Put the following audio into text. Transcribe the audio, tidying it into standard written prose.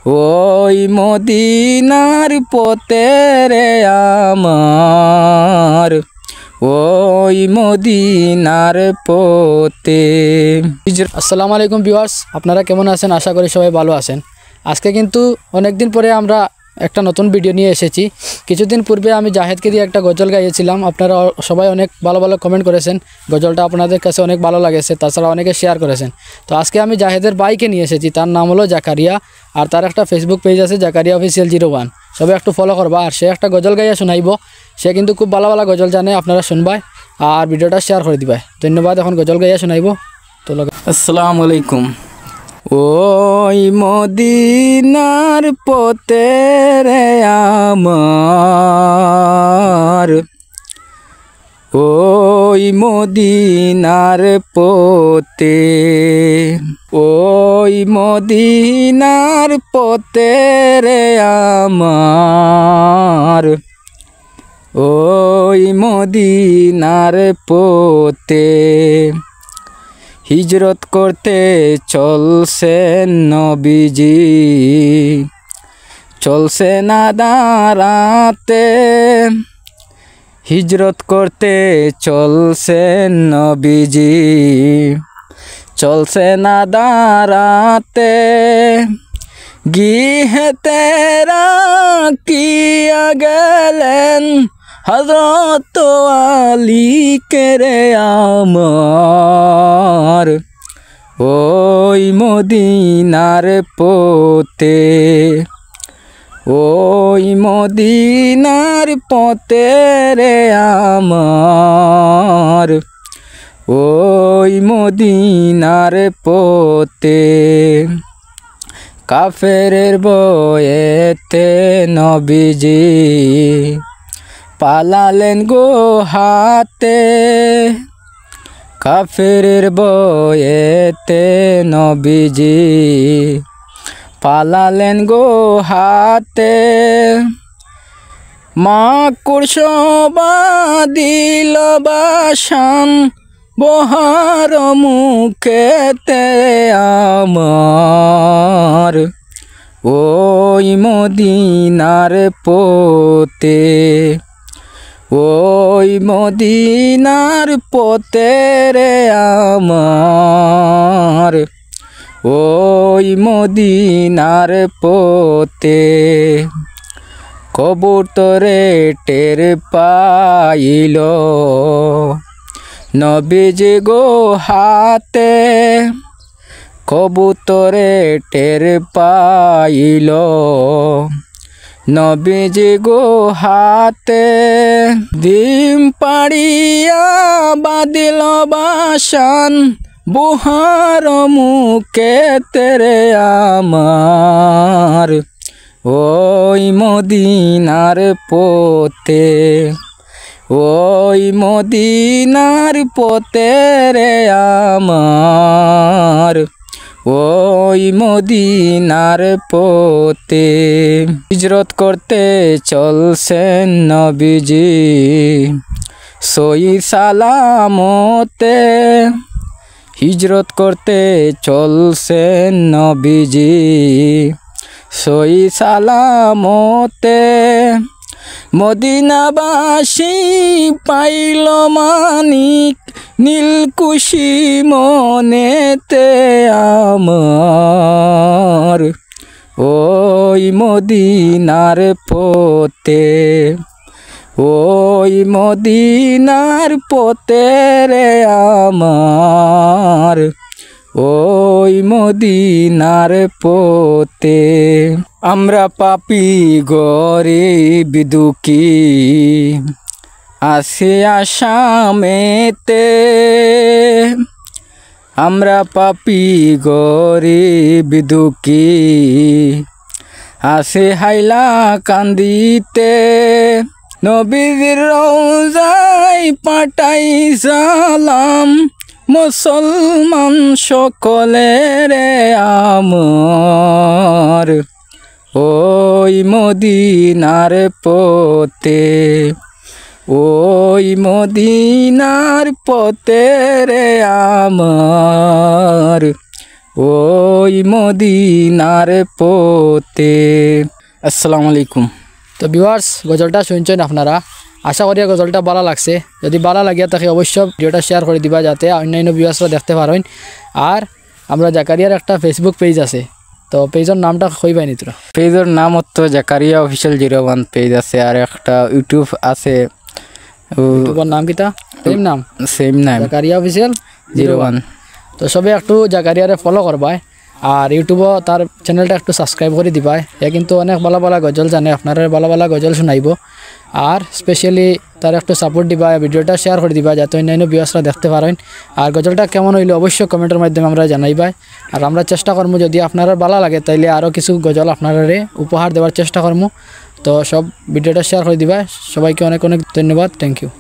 ওই মদিনার পথে রে আমার, ওই মদিনার পথে। আসসালামু আলাইকুম ভিউয়ার্স, আপনারা কেমন আছেন? আশা করি সবাই ভালো আছেন। আজকে কিন্তু অনেক দিন পরে আমরা একটা নতুন ভিডিও নিয়ে এসেছি। কিছুদিন পূর্বে আমি জাহেদকে দিয়ে একটা গজল গাইয়েছিলাম। আপনারা সবাই অনেক ভালো ভালো কমেন্ট করেছেন, গজলটা আপনাদের কাছে অনেক ভালো লাগেছে, তাছাড়া অনেকে শেয়ার করেছেন। তো আজকে আমি জাহেদের বাইকে নিয়ে এসেছি, তার নাম হলো জাকারিয়া, আর তার একটা ফেসবুক পেজ আছে জাকারিয়া অফিসিয়াল 01। সবাই একটু ফলো করবা। আর সে একটা গজল গাইয়া শোনাইব, সে কিন্তু খুব ভালো ভালো গজল জানে, আপনারা শুনবাই আর ভিডিওটা শেয়ার করে দিবাই। ধন্যবাদ। এখন গজল গাইয়া শোনাইব। তো আসসালামু আলাইকুম। ওই মদিনার পথে রে আমার, ওই মদিনার পথে, ওই মদিনার পথে রে আমার, ওই মদিনার পথে হিজরত করতে চলছেন নবীজি, চলছে না দাঁড়াতে। হিজরত করতে চলছেন নবীজি, চলছে না দাঁড়াতে। গৃহেতে রাখিয়া গেলেন হযরত আলীকে রে আমার, ওই মদিনার পথে, ওই মদিনার পথে রে আমার, ওই মদিনার পথে। কাফেরের বয়েতে নবীজি পালালেন গো হাতে, কাফেরের বয়েতে নবীজি পালালেন গো হাতে। মাকুড় শোভা দিল বাসান বহার মুখেতে আমার, ওই মদিনার পথে, ওই মদিনার পথে রে আমার, ওই মদিনার পথে। কবুতরে টের পাইল নবীজি গো হাতে, কবুতরে টের পাইল নবীজি গো হাতে। ডিম পাড়িয়া বাঁধিল বাসান বুহার মুখে তেরে আমার, ওই মদিনার পথে, ওই মদিনার পথে রে আমার, ওই মদিনার পথে। হিজরত করতে চলছেন নবীজি সই সালামতে, হিজরত করতে চলছেন নবীজি সই সালামতে। মদিনাবাসী পাইল মানিক নীলকুশি মনেতে আমার, ওই মদিনার পথে, ওই মদিনার পথে রে আমার, ওই মদিনার পথে। আমরা পাপী গরিব দুঃখী আছি আসামেতে, আমরা পাপী গরিব দুঃখী আছি হাইলা কান্দিতে। নবীর রওজায় পাঠাই সালাম মুসলমান সকলে রে আমার, ওই মদিনার পথে, ওই মদিনার পথে রে আমার, ওই মদিনার পথে। আসসালামু আলাইকুম। তো ভিউয়ার্স, গজলটা শুনছেন আপনারা, আশা করি গজলটা ভালো লাগছে। যদি ভালো লাগিয়া থাকে অবশ্যই ভিডিওটা শেয়ার করে দিবা যাতে অন্যান্য ভিউয়ার্সরা দেখতে পারেন। আর আমরা জাকারিয়ার একটা ফেসবুক পেজ আছে, তো পেজের নামটা কইবাই নি তোরা? পেজের নাম হতো জাকারিয়া অফিসিয়াল 01 পেজ আছে, আর একটা ইউটিউব আছে, ইউটিউবের নাম কিতা? সেম নাম, সেম নাম, জাকারিয়া অফিসিয়াল 01। তো সবে একটু জাকারিয়ারে ফলো করবাই, আর ইউটিউবও তার চ্যানেলটা একটু সাবস্ক্রাইব করে দিবাই। এ কিন্তু অনেক ভালো ভালো গজল জানে, আপনারা ভালো ভালো গজল শোনাইব। আর স্পেশালি তার একটু সাপোর্ট দিবা, ভিডিওটা শেয়ার করে দিবা যাতে অন্যান্য ভিউয়ার্সরা দেখতে পারেন। আর গজলটা কেমন হইলো অবশ্যই কমেন্টের মাধ্যমে আমরা জানাইবাই। আর আমরা চেষ্টা করবো যদি আপনারা ভালো লাগে তাইলে আরও কিছু গজল আপনারা উপহার দেওয়ার চেষ্টা করবো। তো সব ভিডিওটা শেয়ার করে দিবা। সবাইকে অনেক অনেক ধন্যবাদ, থ্যাংক ইউ।